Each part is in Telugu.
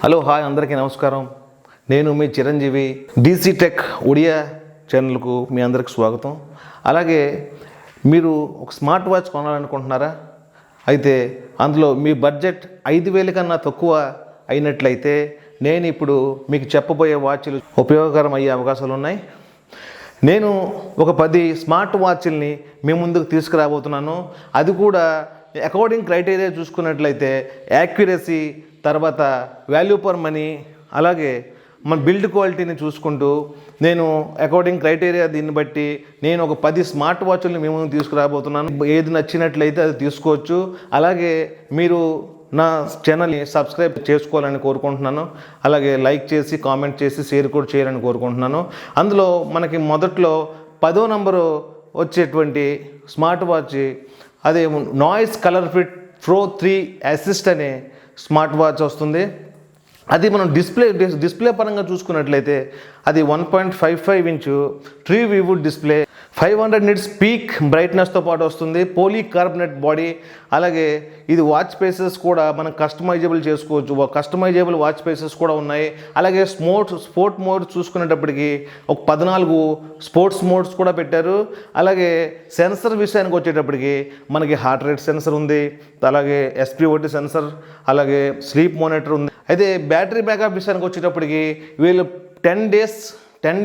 హలో హాయ్ అందరికీ నమస్కారం. నేను మీ చిరంజీవి. డీసీ టెక్ ఒడియా ఛానల్కు మీ అందరికి స్వాగతం. అలాగే మీరు ఒక స్మార్ట్ వాచ్ కొనాలనుకుంటున్నారా? అయితే అందులో మీ బడ్జెట్ 5,000 కన్నా తక్కువ అయినట్లయితే నేను ఇప్పుడు మీకు చెప్పబోయే వాచ్లు ఉపయోగకరం అయ్యే అవకాశాలు ఉన్నాయి. నేను ఒక 10 స్మార్ట్ వాచ్ల్ని మీ ముందుకు తీసుకురాబోతున్నాను. అది కూడా అకార్డింగ్ క్రైటీరియా చూసుకున్నట్లయితే యాక్యురసీ, తర్వాత వాల్యూ పర్ మనీ, అలాగే మన బిల్డ్ క్వాలిటీని చూసుకుంటూ నేను అకార్డింగ్ క్రైటీరియా దీన్ని బట్టి నేను ఒక 10 స్మార్ట్ వాచ్ల్ని మీ ముందుకు తీసుకురాబోతున్నాను. ఏది నచ్చినట్లయితే అది తీసుకోవచ్చు. అలాగే మీరు నా ఛానల్ని సబ్స్క్రైబ్ చేసుకోవాలని కోరుకుంటున్నాను. అలాగే లైక్ చేసి, కామెంట్ చేసి, షేర్ కూడా చేయాలని కోరుకుంటున్నాను. అందులో మనకి మొదట్లో 10వ నంబరు వచ్చేటువంటి స్మార్ట్ వాచ్ అదే Noise ColorFit Pro 3 Assist అనే స్మార్ట్ వాచ్ వస్తుంది. అది మనం డిస్ప్లే పరంగా చూసుకున్నట్లయితే అది 1.55 ఇంచు ట్రీ వ్యూ డిస్ప్లే, 500 నిట్స్ పీక్ బ్రైట్నెస్తో పాటు వస్తుంది. Polycarbonate body. అలాగే ఇది వాచ్ ఫేసెస్ కూడా మనం కస్టమైజబుల్ చేసుకోవచ్చు. కస్టమైజబుల్ వాచ్ ఫేసెస్ కూడా ఉన్నాయి. అలాగే స్పోర్ట్ మోడ్ చూసుకునేటప్పటికి ఒక 14 స్పోర్ట్స్ మోడ్స్ కూడా పెట్టారు. అలాగే సెన్సర్ విషయానికి వచ్చేటప్పటికి మనకి హార్ట్ రేట్ సెన్సర్ ఉంది, అలాగే SpO2 సెన్సర్, అలాగే స్లీప్ మానిటర్ ఉంది. అయితే బ్యాటరీ బ్యాకప్ విషయానికి వచ్చేటప్పటికి వీళ్ళు 10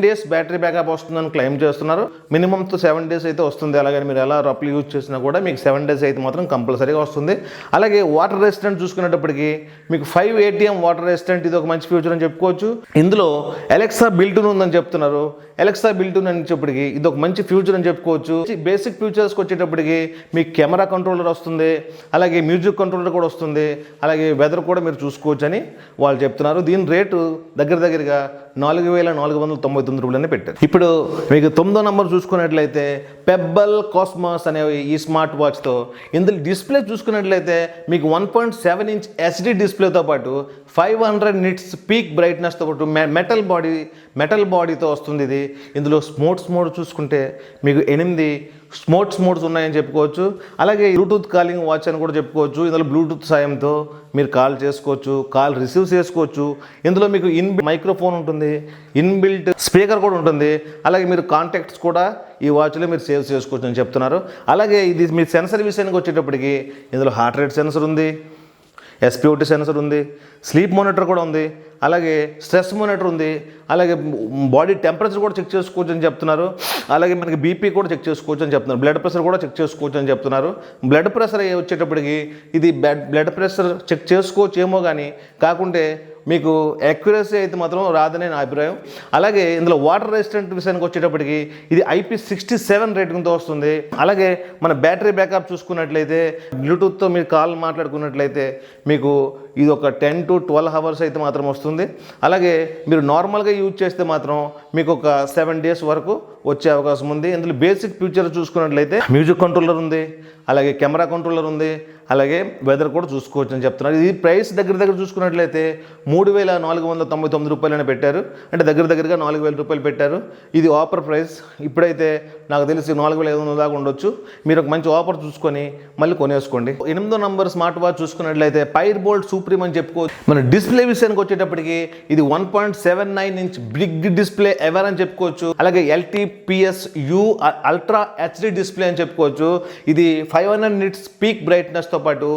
డేస్ బ్యాటరీ బ్యాకప్ వస్తుందని క్లెయిమ్ చేస్తున్నారు. మినిమం 7 డేస్ అయితే వస్తుంది. అలాగే మీరు ఎలా రఫ్లీ యూజ్ చేసినా కూడా మీకు 7 డేస్ అయితే మాత్రం కంపల్సరీగా వస్తుంది. అలాగే వాటర్ రెసిస్టెంట్ చూసుకునేటప్పటికి మీకు 5 ATM వాటర్ రెసిస్టెంట్, ఇది ఒక మంచి ఫ్యూచర్ అని చెప్పుకోవచ్చు. ఇందులో ఎలెక్సా బిల్ట్ ఇన్ ఉందని చెప్తున్నారు. ఎలెక్సా బిల్ట్ ఇన్ అని చెప్పటికి ఇది ఒక మంచి ఫ్యూచర్ అని చెప్పుకోవచ్చు. బేసిక్ ఫ్యూచర్స్కి వచ్చేటప్పటికి మీకు కెమెరా కంట్రోలర్ వస్తుంది, అలాగే మ్యూజిక్ కంట్రోలర్ కూడా వస్తుంది, అలాగే వెదర్ కూడా మీరు చూసుకోవచ్చు అని వాళ్ళు చెప్తున్నారు. దీని రేటు దగ్గరగా 4,499 రూపాయలని పెట్టారు. ఇప్పుడు మీకు 9వ నంబర్ చూసుకున్నట్లయితే పెబ్బల్ కాస్మోస్ అనే ఈ స్మార్ట్ వాచ్తో ఇందులో డిస్ప్లే చూసుకున్నట్లయితే మీకు 1.7 ఇంచ్ HD డిస్ప్లేతో పాటు 500 నిట్స్ పీక్ బ్రైట్నెస్తో పాటు మెటల్ బాడీతో వస్తుంది. ఇది ఇందులో స్పోర్ట్స్ మోడ్ చూసుకుంటే మీకు 8 స్పోర్ట్స్ మోడ్స్ ఉన్నాయని చెప్పుకోవచ్చు. అలాగే బ్లూటూత్ కాలింగ్ వాచ్ అని కూడా చెప్పుకోవచ్చు. ఇందులో బ్లూటూత్ సాయంతో మీరు కాల్ చేసుకోవచ్చు, కాల్ రిసీవ్ చేసుకోవచ్చు. ఇందులో మీకు మైక్రోఫోన్ ఉంటుంది, ఇన్బిల్ట్ స్పీకర్ కూడా ఉంటుంది. అలాగే మీరు కాంటాక్ట్స్ కూడా ఈ వాచ్లో మీరు సేవ్ చేసుకోవచ్చు అని చెప్తున్నారు. అలాగే ఇది మీ సెన్సర్ విషయానికి వచ్చేటప్పటికి ఇందులో హార్ట్ రేట్ సెన్సర్ ఉంది, SpO2 సెన్సర్ ఉంది, స్లీప్ మానిటర్ కూడా ఉంది, అలాగే స్ట్రెస్ మానిటర్ ఉంది, అలాగే బాడీ టెంపరేచర్ కూడా చెక్ చేసుకోవచ్చు అని చెప్తున్నారు. అలాగే మనకి BP కూడా చెక్ చేసుకోవచ్చు అని చెప్తున్నారు. బ్లడ్ ప్రెషర్ కూడా చెక్ చేసుకోవచ్చు అని చెప్తున్నారు. బ్లడ్ ప్రెషర్ వచ్చేటప్పటికి ఇది బ్లడ్ ప్రెషర్ చెక్ చేసుకోవచ్చు ఏమో కానీ, కాకుంటే మీకు యాక్యురసీ అయితే మాత్రం రాదని నా అభిప్రాయం. అలాగే ఇందులో వాటర్ రెసిస్టెంట్ విషయానికి వచ్చేటప్పటికి ఇది IP67 రేటింగ్తో వస్తుంది. అలాగే మన బ్యాటరీ బ్యాకప్ చూసుకున్నట్లయితే బ్లూటూత్తో మీరు కాల్ మాట్లాడుకున్నట్లయితే మీకు ఇది ఒక 10 to 12 అవర్స్ అయితే మాత్రం వస్తుంది. అలాగే మీరు నార్మల్గా యూజ్ చేస్తే మాత్రం మీకు ఒక 7 డేస్ వరకు వచ్చే అవకాశం ఉంది. ఇందులో బేసిక్ ఫీచర్ చూసుకున్నట్లయితే మ్యూజిక్ కంట్రోలర్ ఉంది, అలాగే కెమెరా కంట్రోలర్ ఉంది, అలాగే వెదర్ కూడా చూసుకోవచ్చు అని చెప్తున్నారు. ఇది ప్రైస్ దగ్గర చూసుకున్నట్లయితే 3,499 రూపాయలని పెట్టారు. అంటే దగ్గరగా 4,000 రూపాయలు పెట్టారు. ఇది ఆఫర్ ప్రైస్. ఇప్పుడైతే నాకు తెలిసి 4,500 దాకా ఉండొచ్చు. మీరు ఒక మంచి ఆఫర్ చూసుకొని మళ్ళీ కొనేసుకోండి. 8వ నంబర్ స్మార్ట్ వాచ్ చూసుకున్నట్లయితే ఫైర్ బోల్ట్ సూప్రీమ్ అని చెప్పుకోవచ్చు. మన డిస్ప్లే విషయానికి వచ్చేటప్పటికి ఇది 1.79 ఇంచ్ బిగ్ డిస్ప్లే ఎవర్ అని చెప్పుకోవచ్చు. అలాగే LTPS-U అల్ట్రా HD డిస్ప్లే అని చెప్పుకోవచ్చు. ఇది 500 నిట్స్ పీక్ బ్రైట్నెస్తో పాటు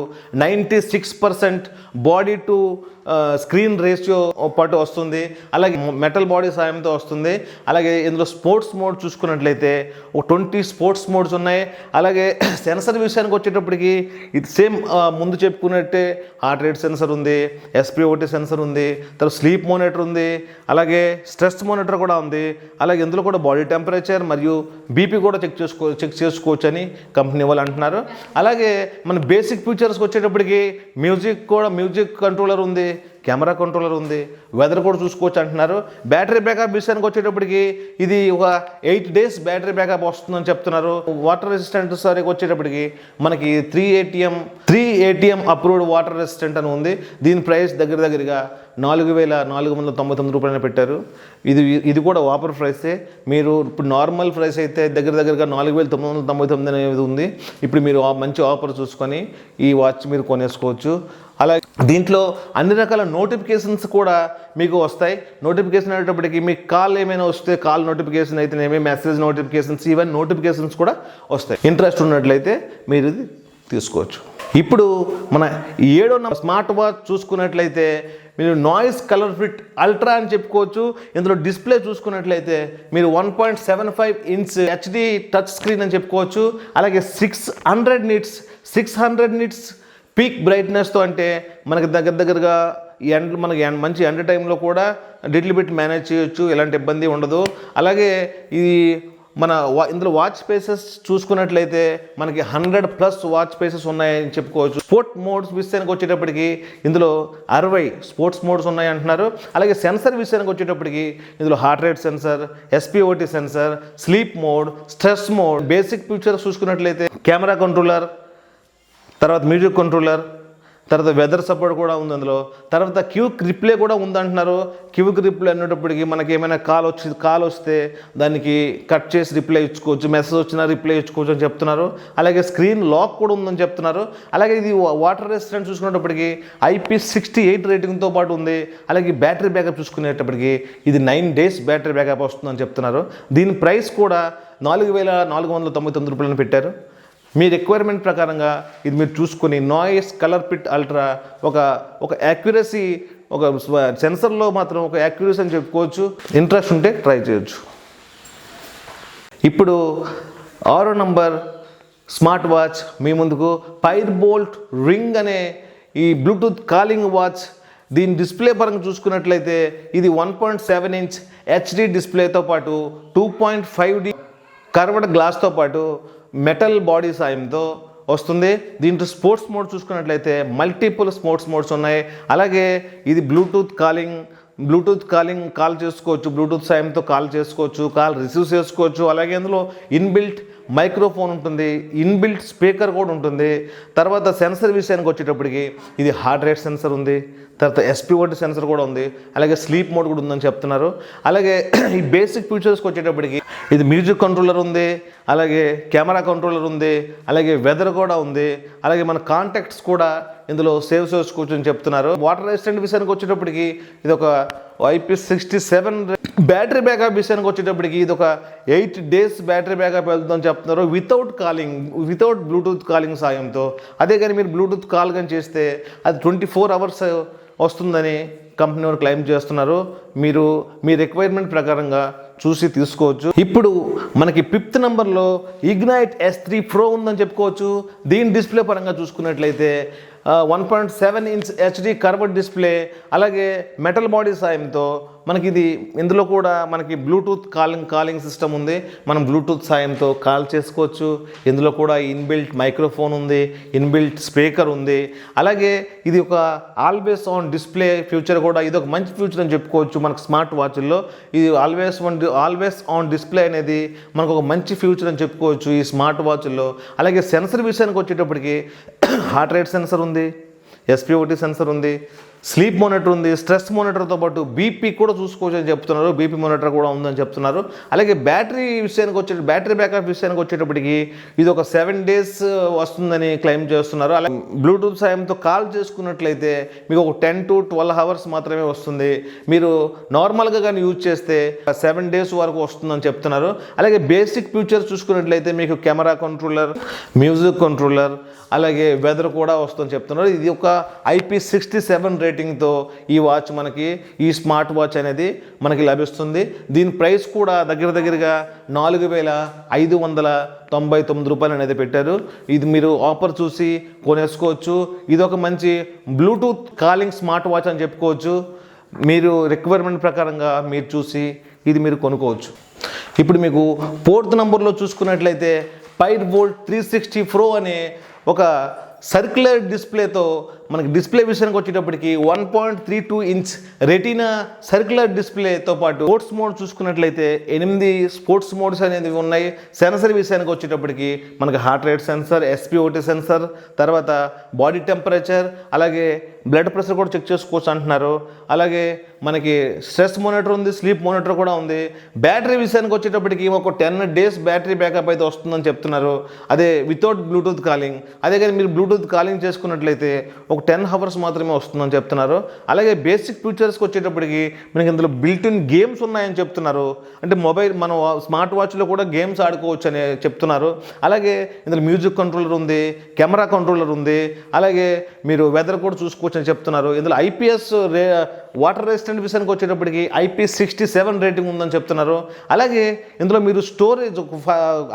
96% బాడీ టు స్క్రీన్ రేషియో పాటు వస్తుంది. అలాగే మెటల్ బాడీ సాయంతో వస్తుంది. అలాగే ఇందులో స్పోర్ట్స్ మోడ్ చూసుకున్నట్లయితే ఒక 20 స్పోర్ట్స్ మోడ్స్ ఉన్నాయి. అలాగే సెన్సర్ విషయానికి వచ్చేటప్పటికి ఇది సేమ్ ముందు చెప్పుకున్నట్టే హార్ట్ రేట్ సెన్సర్ ఉంది, SpO2 సెన్సర్ ఉంది, తర్వాత స్లీప్ మానిటర్ ఉంది, అలాగే స్ట్రెస్ మానిటర్ కూడా ఉంది. అలాగే ఇందులో కూడా బాడీ టెంపరేచర్ మరియు BP కూడా చెక్ చేసుకోవచ్చు అని కంపెనీ వాళ్ళు అంటున్నారు. అలాగే మన బేసిక్ ఫీచర్స్కి వచ్చేటప్పటికి మ్యూజిక్ కంట్రోలర్ ఉంది, కెమెరా కంట్రోలర్ ఉంది, వెదర్ కూడా చూసుకోవచ్చు అంటున్నారు. బ్యాటరీ బ్యాకప్ విషయానికి వచ్చేటప్పటికి ఇది ఒక 8 డేస్ బ్యాటరీ బ్యాకప్ వస్తుందని చెప్తున్నారు. వాటర్ రెసిస్టెంట్ సరికి వచ్చేటప్పటికి మనకి 3 ATM అప్రూవ్డ్ వాటర్ రెసిస్టెంట్ అని ఉంది. దీని ప్రైస్ దగ్గరగా 4,499 రూపాయలు పెట్టారు. ఇది కూడా ఆఫర్ ప్రైసే. మీరు ఇప్పుడు నార్మల్ ప్రైస్ అయితే దగ్గరగా 4,999 అనేది ఉంది. ఇప్పుడు మీరు మంచి ఆఫర్ చూసుకొని ఈ వాచ్ మీరు కొనేసుకోవచ్చు. అలాగే దీంట్లో అన్ని రకాల నోటిఫికేషన్స్ కూడా మీకు వస్తాయి. నోటిఫికేషన్ అనేటప్పటికి మీకు కాల్ ఏమైనా వస్తే కాల్ నోటిఫికేషన్ అయితేనేమి, మెసేజ్ నోటిఫికేషన్స్, ఈవెన్ నోటిఫికేషన్స్ కూడా వస్తాయి. ఇంట్రెస్ట్ ఉన్నట్లయితే మీరు ఇది తీసుకోవచ్చు. ఇప్పుడు మన 7వ నంబర్ స్మార్ట్ వాచ్ చూసుకున్నట్లయితే మీరు నాయిస్ కలర్ ఫిట్ అల్ట్రా అని చెప్పుకోవచ్చు. ఇందులో డిస్ప్లే చూసుకున్నట్లయితే మీరు 1.75 ఇంచ్ హెచ్డి టచ్ స్క్రీన్ అని చెప్పుకోవచ్చు. అలాగే 600 నిట్స్ పీక్ బ్రైట్నెస్తో, అంటే మనకి దగ్గరగా మనకి మంచి ఎండ టైంలో కూడా లిటిల్ బిట్ మేనేజ్ చేయొచ్చు, ఎలాంటి ఇబ్బంది ఉండదు. అలాగే ఇది ఇందులో వాచ్ స్పేసెస్ చూసుకున్నట్లయితే మనకి 100+ వాచ్ స్పేసెస్ ఉన్నాయని చెప్పుకోవచ్చు. స్పోర్ట్ మోడ్స్ విషయానికి వచ్చేటప్పటికి ఇందులో 60 స్పోర్ట్స్ మోడ్స్ ఉన్నాయి అంటున్నారు. అలాగే సెన్సర్ విషయానికి వచ్చేటప్పటికి ఇందులో heart rate sensor, SpOT sensor, sleep mode, stress mode, basic features చూసుకున్నట్లయితే కెమెరా కంట్రోలర్, తర్వాత మ్యూజిక్ కంట్రోలర్, తర్వాత వెదర్ సపోర్ట్ కూడా ఉంది అందులో. తర్వాత క్విక్ రిప్లై కూడా ఉందంటున్నారు. క్విక్ రిప్లై అనేటప్పటికి మనకి ఏమైనా కాల్ వస్తే దానికి కట్ చేసి రిప్లై ఇచ్చుకోవచ్చు, మెసేజ్ వచ్చినా రిప్లై ఇచ్చుకోవచ్చు అని చెప్తున్నారు. అలాగే స్క్రీన్ లాక్ కూడా ఉందని చెప్తున్నారు. అలాగే ఇది వాటర్ రెసిస్టెంట్ చూసుకునేటప్పటికి IP68 రేటింగ్తో పాటు ఉంది. అలాగే బ్యాటరీ బ్యాకప్ చూసుకునేటప్పటికి ఇది 9 days బ్యాటరీ బ్యాకప్ వస్తుందని చెప్తున్నారు. దీని ప్రైస్ కూడా 4,499 రూపాయలను పెట్టారు. మీ రిక్వైర్మెంట్ ప్రకారంగా ఇది మీరు చూసుకొని నాయిస్ కలర్ ఫిట్ అల్ట్రా ఒక యాక్యురసీ, ఒక సెన్సర్లో మాత్రం ఒక యాక్యురసీ అని చెప్పుకోవచ్చు. ఇంట్రెస్ట్ ఉంటే ట్రై చేయొచ్చు. ఇప్పుడు 6వ నంబర్ స్మార్ట్ వాచ్ మీ ముందుకు ఫైర్బోల్ట్ రింగ్ అనే ఈ బ్లూటూత్ కాలింగ్ వాచ్. దీని డిస్ప్లే పరంగా చూసుకున్నట్లయితే ఇది 1.7 ఇంచ్ హెచ్డి డిస్ప్లేతో పాటు 2.5D కర్వ్డ్ గ్లాస్తో పాటు మెటల్ బాడీ సాయంతో వస్తుంది. దీంట్లో స్పోర్ట్స్ మోడ్ చూసుకున్నట్లయితే మల్టిపుల్ స్పోర్ట్స్ మోడ్స్ ఉన్నాయి. అలాగే ఇది బ్లూటూత్ కాలింగ్ కాల్ చేసుకోవచ్చు, బ్లూటూత్ సాయంతో కాల్ చేసుకోవచ్చు, కాల్ రిసీవ్ చేసుకోవచ్చు. అలాగే అందులో ఇన్బిల్ట్ మైక్రోఫోన్ ఉంటుంది, ఇన్బిల్ట్ స్పీకర్ కూడా ఉంటుంది. తర్వాత సెన్సర్ విషయానికి వచ్చేటప్పటికి ఇది హార్ట్ రేట్ సెన్సర్ ఉంది, తర్వాత SpOT సెన్సర్ కూడా ఉంది, అలాగే స్లీప్ మోడ్ కూడా ఉందని చెప్తున్నారు. అలాగే ఈ బేసిక్ ఫీచర్స్కి వచ్చేటప్పటికి ఇది మ్యూజిక్ కంట్రోలర్ ఉంది, అలాగే కెమెరా కంట్రోలర్ ఉంది, అలాగే వెదర్ కూడా ఉంది, అలాగే మన కాంటాక్ట్స్ కూడా ఇందులో సేవ్ చేసుకోవచ్చు అని చెప్తున్నారు. వాటర్ రెసిస్టెంట్ విషయానికి వచ్చేటప్పటికి ఇది ఒక IP67. బ్యాటరీ బ్యాకప్ విషయానికి వచ్చేటప్పటికి ఇది ఒక 8 days బ్యాటరీ బ్యాకప్ వెళ్తుందని చెప్తున్నారు వితౌట్ బ్లూటూత్ కాలింగ్ సాయంతో. అదే కానీ మీరు బ్లూటూత్ కాల్ కానీ చేస్తే అది 24 hours వస్తుందని కంపెనీ వారు క్లెయిమ్ చేస్తున్నారు. మీరు మీ రిక్వైర్మెంట్ ప్రకారంగా చూసి తీసుకోవచ్చు. ఇప్పుడు మనకి 5th నంబర్లో ఇగ్నైట్ S3 Pro ఉందని చెప్పుకోవచ్చు. దీని డిస్ప్లే పరంగా చూసుకున్నట్లయితే 1.7 ఇంచ్ హెచ్డి కర్వ్డ్ డిస్ప్లే, అలాగే మెటల్ బాడీ సాయంతో మనకి ఇందులో కూడా మనకి బ్లూటూత్ కాలింగ్ సిస్టమ్ ఉంది. మనం బ్లూటూత్ సాయంతో కాల్ చేసుకోవచ్చు. ఇందులో కూడా ఇన్బిల్ట్ మైక్రోఫోన్ ఉంది, ఇన్బిల్ట్ స్పీకర్ ఉంది. అలాగే ఇది ఒక ఆల్వేస్ ఆన్ డిస్ప్లే ఫ్యూచర్ కూడా, ఇది ఒక మంచి ఫ్యూచర్ అని చెప్పుకోవచ్చు. మనకు స్మార్ట్ వాచ్ల్లో ఇది ఆల్వేస్ ఆన్ డిస్ప్లే అనేది మనకు ఒక మంచి ఫ్యూచర్ అని చెప్పుకోవచ్చు ఈ స్మార్ట్ వాచ్ల్లో. అలాగే సెన్సర్ విషయానికి వచ్చేటప్పటికి హార్ట్ రేట్ సెన్సర్ ఉంది, SpOT సెన్సర్ ఉంది, స్లీప్ మానిటర్ ఉంది, స్ట్రెస్ మానిటర్తో పాటు బీపీ కూడా చూసుకోవచ్చు అని చెప్తున్నారు. బీపీ మానిటర్ కూడా ఉందని చెప్తున్నారు. అలాగే బ్యాటరీ బ్యాకప్ విషయానికి వచ్చేటప్పటికి ఇది ఒక 7 days వస్తుందని క్లెయిమ్ చేస్తున్నారు. అలాగే బ్లూటూత్ సాయంతో కాల్ చేసుకున్నట్లయితే మీకు ఒక 10 to 12 hours మాత్రమే వస్తుంది. మీరు నార్మల్గా కానీ యూజ్ చేస్తే 7 days వరకు వస్తుందని చెప్తున్నారు. అలాగే బేసిక్ ఫీచర్స్ చూసుకున్నట్లయితే మీకు కెమెరా కంట్రోలర్, మ్యూజిక్ కంట్రోలర్, అలాగే వెదర్ కూడా వస్తుందని చెప్తున్నారు. ఇది ఒక IP67 రేటింగ్తో ఈ వాచ్ ఈ స్మార్ట్ వాచ్ అనేది మనకి లభిస్తుంది. దీని ప్రైస్ కూడా దగ్గరగా 4,599 రూపాయలు అనేది పెట్టారు. ఇది మీరు ఆఫర్ చూసి కొనేసుకోవచ్చు. ఇది ఒక మంచి బ్లూటూత్ కాలింగ్ స్మార్ట్ వాచ్ అని చెప్పుకోవచ్చు. మీరు రిక్వైర్మెంట్ ప్రకారంగా మీరు చూసి ఇది మీరు కొనుక్కోవచ్చు. ఇప్పుడు మీకు 4th నంబర్లో చూసుకున్నట్లయితే ఫైర్బోల్ట్ 360 Pro అనే ఒక సర్క్యులర్ డిస్ప్లేతో మనకి డిస్ప్లే విషయానికి వచ్చేటప్పటికి 1.32 ఇంచ్ రెటీనా సర్క్యులర్ డిస్ప్లేతో పాటు స్పోర్ట్స్ మోడ్ చూసుకున్నట్లయితే 8 స్పోర్ట్స్ మోడ్స్ అనేది ఉన్నాయి. సెన్సర్ విషయానికి వచ్చేటప్పటికి మనకి heart rate sensor, SpOT sensor, తర్వాత బాడీ టెంపరేచర్, అలాగే బ్లడ్ ప్రెషర్ కూడా చెక్ చేసుకోవచ్చు అంటున్నారు. అలాగే మనకి స్ట్రెస్ మానిటర్ ఉంది, స్లీప్ మానిటర్ కూడా ఉంది. బ్యాటరీ విషయానికి వచ్చేటప్పటికి ఒక 10 days బ్యాటరీ బ్యాకప్ అయితే వస్తుందని చెప్తున్నారు. అదే వితౌట్ బ్లూటూత్ కాలింగ్. అదే కానీ మీరు బ్లూటూత్ బ్లూటూత్ కాలింగ్ చేసుకున్నట్లయితే ఒక 10 అవర్స్ మాత్రమే వస్తుందని చెప్తున్నారు. అలాగే బేసిక్ ఫీచర్స్కి వచ్చేటప్పటికి మనకి ఇందులో బిల్ట్-ఇన్ గేమ్స్ ఉన్నాయని చెప్తున్నారు. అంటే మనం స్మార్ట్ వాచ్లో కూడా గేమ్స్ ఆడుకోవచ్చు అని చెప్తున్నారు. అలాగే ఇందులో మ్యూజిక్ కంట్రోలర్ ఉంది, కెమెరా కంట్రోలర్ ఉంది, అలాగే మీరు వెదర్ కూడా చూసుకోవచ్చు అని చెప్తున్నారు. ఇందులో ఐపీఎస్ వాటర్ రెసిస్టెంట్ విషయానికి వచ్చేటప్పటికి IP67 రేటింగ్ ఉందని చెప్తున్నారు. అలాగే ఇందులో మీరు స్టోరేజ్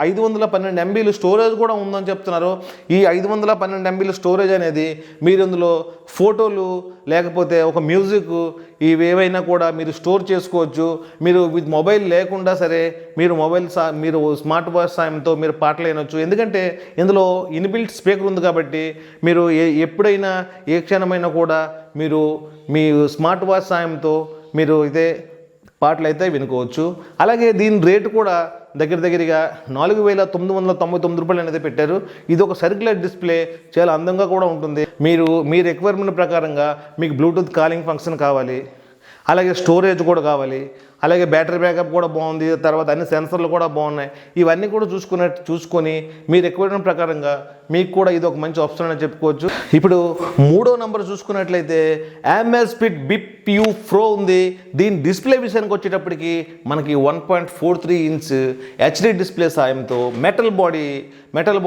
512 MB స్టోరేజ్ కూడా ఉందని చెప్తున్నారు. ఈ 512 MB స్టోరేజ్ అనేది మీరు ఇందులో ఫోటోలు లేకపోతే ఒక మ్యూజిక్ ఇవి ఏవైనా కూడా మీరు స్టోర్ చేసుకోవచ్చు. మీరు విత్ మొబైల్ లేకుండా సరే మీరు స్మార్ట్ వాచ్ సాయంతో మీరు పాటలు వినొచ్చు. ఎందుకంటే ఇందులో ఇన్బిల్ట్ స్పీకర్ ఉంది కాబట్టి మీరు ఎప్పుడైనా ఏ క్షణమైనా కూడా మీరు మీ స్మార్ట్ వాచ్ సాయంతో మీరు ఇదే పాటలు అయితే వినుకోవచ్చు. అలాగే దీని రేటు కూడా దగ్గరగా 4,999 రూపాయలు అనేది పెట్టారు. ఇది ఒక సర్క్యులర్ డిస్ప్లే, చాలా అందంగా కూడా ఉంటుంది. మీ రిక్వైర్మెంట్ ప్రకారంగా మీకు బ్లూటూత్ కాలింగ్ ఫంక్షన్ కావాలి, అలాగే స్టోరేజ్ కూడా కావాలి, అలాగే బ్యాటరీ బ్యాకప్ కూడా బాగుంది, తర్వాత అన్ని సెన్సర్లు కూడా బాగున్నాయి. ఇవన్నీ కూడా చూసుకొని మీ రిక్వైర్మెంట్ ప్రకారంగా మీకు కూడా ఇది ఒక మంచి ఆప్షన్ అని చెప్పుకోవచ్చు. ఇప్పుడు 3వ నంబర్ చూసుకున్నట్లయితే Amazfit Bip U Pro ఉంది. దీని డిస్ప్లే విషయానికి వచ్చేటప్పటికి మనకి 1.43 ఇంచ్ HD డిస్ప్లే సాయంతో మెటల్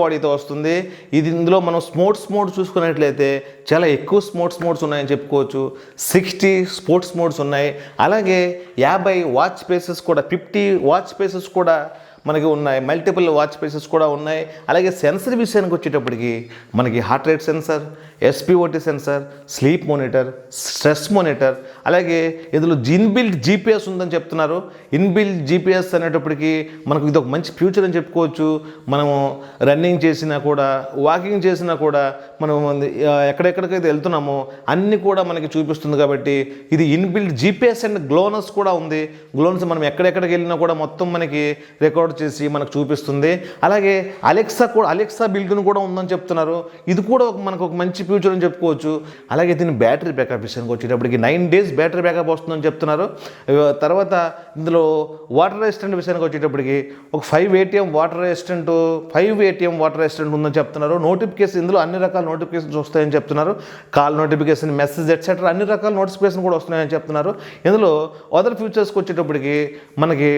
బాడీతో వస్తుంది. ఇందులో మనం స్పోర్ట్స్ మోడ్ చూసుకున్నట్లయితే చాలా ఎక్కువ స్పోర్ట్స్ మోడ్స్ ఉన్నాయని చెప్పుకోవచ్చు. 60 స్పోర్ట్స్ మోడ్స్ ఉన్నాయి. అలాగే 50 వాచ్ స్పేసెస్ కూడా 50 వాచ్ స్పేసెస్ కూడా మనకి ఉన్నాయి. మల్టిపుల్ వాచ్ స్పేసెస్ కూడా ఉన్నాయి. అలాగే సెన్సర్ విషయానికి వచ్చేటప్పటికి మనకి heart rate sensor, SpOT sensor, sleep monitor, stress monitor, అలాగే ఇందులో ఇన్బిల్ట్ GPS ఉందని చెప్తున్నారు. ఇన్బిల్ట్ GPS అనేటప్పటికి మనకు ఇది ఒక మంచి ఫ్యూచర్ అని చెప్పుకోవచ్చు. మనము రన్నింగ్ చేసినా కూడా, వాకింగ్ చేసినా కూడా, మనం ఎక్కడెక్కడికైతే వెళ్తున్నామో అన్నీ కూడా మనకి చూపిస్తుంది. కాబట్టి ఇది ఇన్బిల్ట్ GPS అండ్ గ్లోనస్ కూడా ఉంది. గ్లోనస్ మనం ఎక్కడెక్కడికి వెళ్ళినా కూడా మొత్తం మనకి రికార్డ్ చేసి మనకు చూపిస్తుంది. అలాగే అలెక్సా బిల్ట్-ఇన్ కూడా ఉందని చెప్తున్నారు. ఇది కూడా మనకు ఒక మంచి ఫ్యూచర్ అని చెప్పుకోవచ్చు. అలాగే దీని బ్యాటరీ బ్యాకప్ విషయానికి వచ్చేటప్పటికి 9 days బ్యాటరీ బ్యాకప్ వస్తుందని చెప్తున్నారు. తర్వాత ఇందులో వాటర్ రెసిస్టెంట్ విషయానికి వచ్చేటప్పటికి ఒక 5 ATM వాటర్ రెసిస్టెంట్ ఉందని చెప్తున్నారు. నోటిఫికేషన్ ఇందులో అన్ని రకాల నోటిఫికేషన్స్ వస్తాయని చెప్తున్నారు. కాల్ నోటిఫికేషన్, మెసేజ్ ఎట్సెట్రా అన్ని రకాల నోటిఫికేషన్ కూడా వస్తున్నాయని చెప్తున్నారు. ఇందులో అదర్ ఫీచర్స్కి వచ్చేటప్పటికి మనకి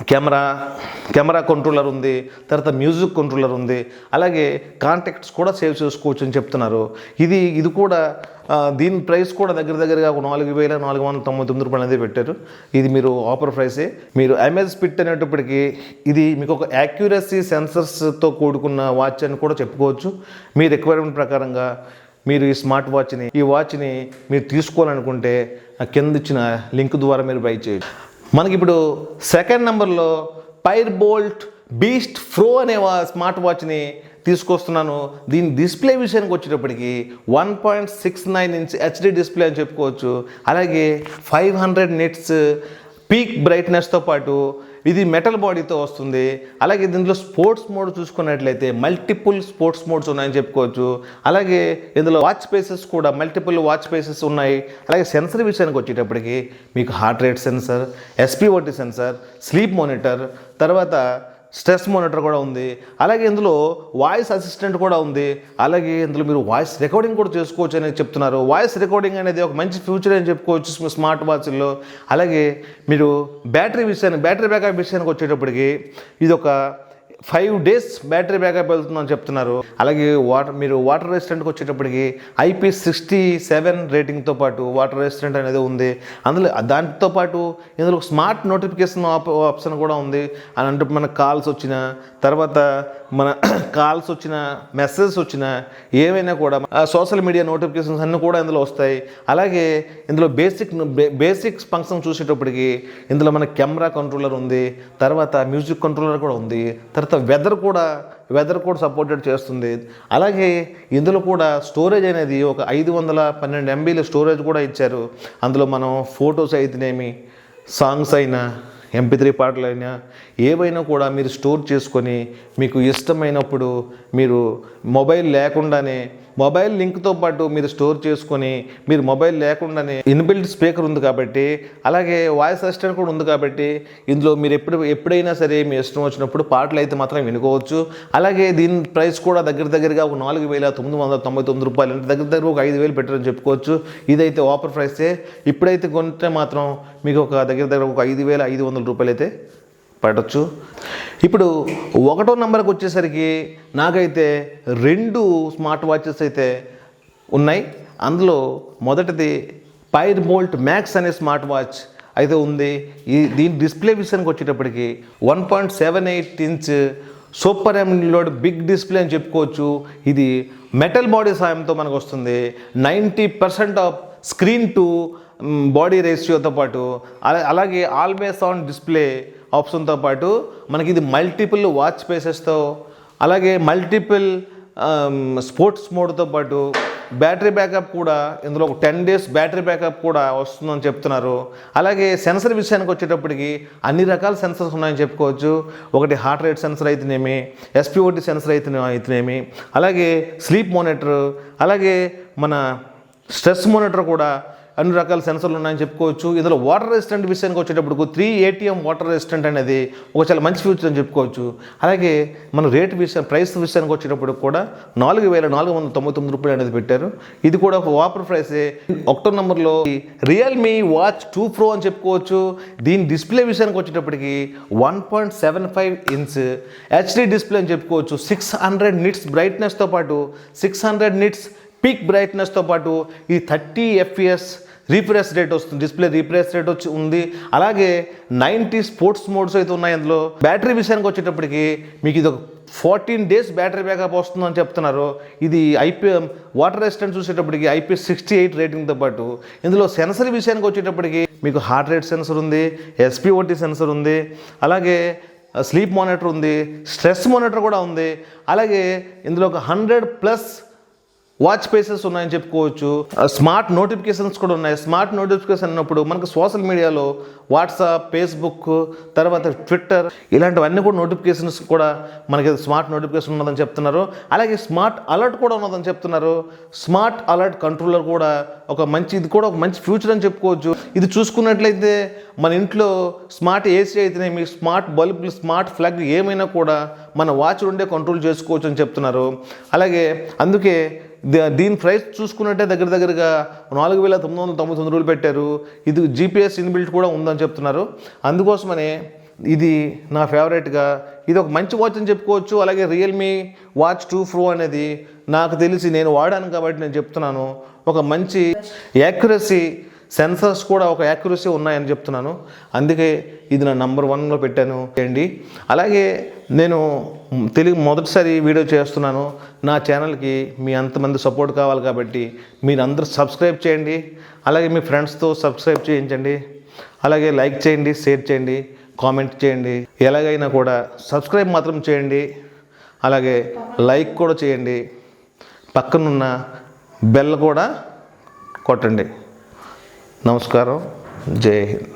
కెమెరా కంట్రోలర్ ఉంది, తర్వాత మ్యూజిక్ కంట్రోలర్ ఉంది, అలాగే కాంటాక్ట్స్ కూడా సేవ్ చేసుకోవచ్చు అని చెప్తున్నారు. ఇది కూడా దీని ప్రైస్ కూడా దగ్గరగా 4,499 రూపాయలు అనేది పెట్టారు. ఇది మీరు ఆఫర్ ప్రైసే. మీరు Amazfit అనేటప్పటికీ ఇది మీకు ఒక యాక్యురసీ సెన్సర్స్తో కూడుకున్న వాచ్ అని కూడా చెప్పుకోవచ్చు. మీ రిక్వైర్మెంట్ ప్రకారంగా మీరు ఈ వాచ్ని మీరు తీసుకోవాలనుకుంటే కింద ఇచ్చిన లింక్ ద్వారా మీరు బై చేయొచ్చు. మనకి ఇప్పుడు 2nd నెంబర్లో ఫైర్బోల్ట్ బీస్ట్ ప్రో అనే స్మార్ట్ వాచ్ని తీసుకొస్తున్నాను. దీని డిస్ప్లే విషయానికి వచ్చేటప్పటికి 1.69 ఇంచ్ HD డిస్ప్లే అని చెప్పుకోవచ్చు. అలాగే 500 నిట్స్ పీక్ బ్రైట్నెస్తో పాటు ఇది మెటల్ బాడీతో వస్తుంది. అలాగే దీంట్లో స్పోర్ట్స్ మోడ్ చూసుకున్నట్లయితే మల్టిపుల్ స్పోర్ట్స్ మోడ్స్ ఉన్నాయని చెప్పుకోవచ్చు. అలాగే ఇందులో వాచ్ స్పేసెస్ కూడా మల్టిపుల్ వాచ్ స్పేసెస్ ఉన్నాయి. అలాగే సెన్సర్ విషయానికి వచ్చేటప్పటికి మీకు heart rate sensor, SpOT sensor, sleep monitor, తర్వాత స్ట్రెస్ మానిటర్ కూడా ఉంది. అలాగే ఇందులో వాయిస్ అసిస్టెంట్ కూడా ఉంది. అలాగే ఇందులో మీరు వాయిస్ రికార్డింగ్ కూడా చేసుకోవచ్చు అనేది చెప్తున్నారు. వాయిస్ రికార్డింగ్ అనేది ఒక మంచి ఫ్యూచర్ అని చెప్పుకోవచ్చు స్మార్ట్ వాచ్ల్లో. అలాగే మీరు బ్యాటరీ బ్యాకప్ విషయానికి వచ్చేటప్పటికి ఇది ఒక 5 days బ్యాటరీ బ్యాకప్ వెళ్తుందని చెప్తున్నారు. అలాగే వాటర్ రెసిస్టెంట్కి వచ్చేటప్పటికి IP67 రేటింగ్తో పాటు వాటర్ రెసిస్టెంట్ అనేది ఉంది. దాంతో పాటు ఇందులో స్మార్ట్ నోటిఫికేషన్ ఆప్షన్ కూడా ఉంది. అని అంటే మన కాల్స్ వచ్చిన మెసేజెస్ వచ్చిన ఏమైనా కూడా సోషల్ మీడియా నోటిఫికేషన్స్ అన్నీ కూడా ఇందులో వస్తాయి. అలాగే ఇందులో బేసిక్ ఫంక్షన్ చూసేటప్పటికి ఇందులో మన కెమెరా కంట్రోలర్ ఉంది, తర్వాత మ్యూజిక్ కంట్రోలర్ కూడా ఉంది, తర్వాత వెదర్ కూడా సపోర్టెడ్ చేస్తుంది. అలాగే ఇందులో కూడా స్టోరేజ్ అనేది ఒక 512 MB స్టోరేజ్ కూడా ఇచ్చారు. అందులో మనం ఫొటోస్ అయితేనేమి, సాంగ్స్ అయినా, MP3 పాటలైనా ఏవైనా కూడా మీరు స్టోర్ చేసుకొని మీకు ఇష్టమైనప్పుడు మీరు మొబైల్ లేకుండానే మొబైల్ లింక్తో పాటు మీరు స్టోర్ చేసుకొని మీరు మొబైల్ లేకుండానే ఇన్బిల్ట్ స్పీకర్ ఉంది కాబట్టి, అలాగే వాయిస్ అసిస్టెంట్ కూడా ఉంది కాబట్టి ఇందులో మీరు ఎప్పుడైనా సరే మీ ఇష్టం వచ్చినప్పుడు పాటలు అయితే మాత్రం వినుకోవచ్చు. అలాగే దీని ప్రైస్ కూడా దగ్గరగా ఒక 4,999 రూపాయలు, అంటే దగ్గర ఒక 5,000 పెట్టారని చెప్పుకోవచ్చు. ఇదైతే ఆఫర్ ప్రైసే. ఇప్పుడైతే కొంటే మాత్రం మీకు ఒక దగ్గర ఒక 5,500 రూపాయలు అయితే పడవచ్చు. ఇప్పుడు 1వ నెంబర్కి వచ్చేసరికి నాకైతే 2 స్మార్ట్ వాచెస్ అయితే ఉన్నాయి. అందులో మొదటిది పైర్బోల్ట్ మ్యాక్స్ అనే స్మార్ట్ వాచ్ అయితే ఉంది. దీని డిస్ప్లే విషయానికి వచ్చేటప్పటికి 1.78 inch super AMOLED big display అని చెప్పుకోవచ్చు. ఇది మెటల్ బాడీ సాయంతో మనకు వస్తుంది. 90% ఆఫ్ స్క్రీన్ టు బాడీ రేషియోతో పాటు, అలాగే ఆల్వేస్ ఆన్ డిస్ప్లే ఆప్షన్తో పాటు మనకి ఇది మల్టిపుల్ వాచ్ ఫేసెస్తో, అలాగే మల్టిపుల్ స్పోర్ట్స్ మోడ్తో పాటు బ్యాటరీ బ్యాకప్ కూడా, ఇందులో ఒక 10 days బ్యాటరీ బ్యాకప్ కూడా వస్తుందని చెప్తున్నారు. అలాగే సెన్సర్ విషయానికి వచ్చేటప్పటికి అన్ని రకాల సెన్సర్స్ ఉన్నాయని చెప్పుకోవచ్చు. ఒకటి హార్ట్ రేట్ సెన్సర్ అయితేనేమి, SpOT సెన్సర్ అయితేనేమి, అలాగే స్లీప్ మానిటర్, అలాగే మన స్ట్రెస్ మానిటర్ కూడా అన్ని రకాల సెన్సర్లు ఉన్నాయని చెప్పుకోవచ్చు. ఇందులో వాటర్ రెసిస్టెంట్ విషయానికి వచ్చేటప్పుడు 3 ATM వాటర్ రెసిస్టెంట్ అనేది ఒక చాలా మంచి ఫ్యూచర్ అని చెప్పుకోవచ్చు. అలాగే మన ప్రైస్ విషయానికి వచ్చేటప్పుడు కూడా 4,499 రూపాయలు అనేది పెట్టారు. ఇది కూడా ఒక ఆఫర్ ప్రైసే. 1వ నెంబర్లో రియల్మీ వాచ్ 2 Pro అని చెప్పుకోవచ్చు. దీని డిస్ప్లే విషయానికి వచ్చేటప్పటికి 1.75 ఇంచ్ HD డిస్ప్లే అని చెప్పుకోవచ్చు. 600 nits బ్రైట్నెస్తో పాటు 600 nits పీక్ బ్రైట్నెస్తో పాటు ఈ 30 FPS రీఫ్రెష్ రేట్ వస్తుంది. డిస్ప్లే రీఫ్రెష్ రేట్ ఉంది. అలాగే 90 స్పోర్ట్స్ మోడ్స్ అయితే ఉన్నాయి. అందులో బ్యాటరీ విషయానికి వచ్చేటప్పటికి మీకు ఇది ఒక 14 days బ్యాటరీ బ్యాకప్ వస్తుందని చెప్తున్నారు. ఇది వాటర్ రెసిస్టెంట్ చూసేటప్పటికి IP68 రేటింగ్తో పాటు ఇందులో సెన్సర్ విషయానికి వచ్చేటప్పటికి మీకు హార్ట్ రేట్ సెన్సర్ ఉంది, SpOT సెన్సర్ ఉంది, అలాగే స్లీప్ మానిటర్ ఉంది, స్ట్రెస్ మానిటర్ కూడా ఉంది. అలాగే ఇందులో ఒక 100+ వాచ్ ఫేసెస్ ఉన్నాయని చెప్పుకోవచ్చు. స్మార్ట్ నోటిఫికేషన్స్ కూడా ఉన్నాయి. స్మార్ట్ నోటిఫికేషన్ అన్నప్పుడు మనకు సోషల్ మీడియాలో వాట్సాప్, ఫేస్బుక్, తర్వాత ట్విట్టర్ ఇలాంటివన్నీ కూడా నోటిఫికేషన్స్ కూడా మనకి స్మార్ట్ నోటిఫికేషన్ ఉన్నదని చెప్తున్నారు. అలాగే స్మార్ట్ అలర్ట్ కూడా ఉన్నదని చెప్తున్నారు. స్మార్ట్ అలర్ట్ కంట్రోలర్ కూడా ఇది కూడా ఒక మంచి ఫ్యూచర్ అని చెప్పుకోవచ్చు. ఇది చూసుకున్నట్లయితే మన ఇంట్లో స్మార్ట్ AC అయితేనేమి, స్మార్ట్ బల్బులు, స్మార్ట్ ప్లగ్ ఏమైనా కూడా మన వాచ్ నుండే కంట్రోల్ చేసుకోవచ్చు అని చెప్తున్నారు. అలాగే అందుకే దీని ప్రైస్ చూసుకున్నట్టే దగ్గరగా 4,999 రూపాయలు పెట్టారు. ఇది GPS ఇన్బిల్ట్ కూడా ఉందని చెప్తున్నారు. అందుకోసమనే ఇది నా ఫేవరెట్గా, ఇది ఒక మంచి వాచ్ అని చెప్పుకోవచ్చు. అలాగే రియల్మీ వాచ్ 2 Pro అనేది నాకు తెలిసి నేను వాడాను కాబట్టి నేను చెప్తున్నాను. ఒక మంచి యాక్యురసీ సెన్సర్స్ కూడా ఒక యాక్యురసీ ఉన్నాయని చెప్తున్నాను. అందుకే ఇది నా నంబర్ 1లో పెట్టాను అండి. అలాగే నేను మొదటిసారి వీడియో చేస్తున్నాను. నా ఛానల్కి మీ అంతమంది సపోర్ట్ కావాలి కాబట్టి మీరు అందరూ సబ్స్క్రైబ్ చేయండి. అలాగే మీ ఫ్రెండ్స్తో సబ్స్క్రైబ్ చేయించండి. అలాగే లైక్ చేయండి, షేర్ చేయండి, కామెంట్ చేయండి. ఎలాగైనా కూడా సబ్స్క్రైబ్ మాత్రం చేయండి. అలాగే లైక్ కూడా చేయండి. పక్కనున్న బెల్ కూడా కొట్టండి. నమస్కారం. జై హింద్.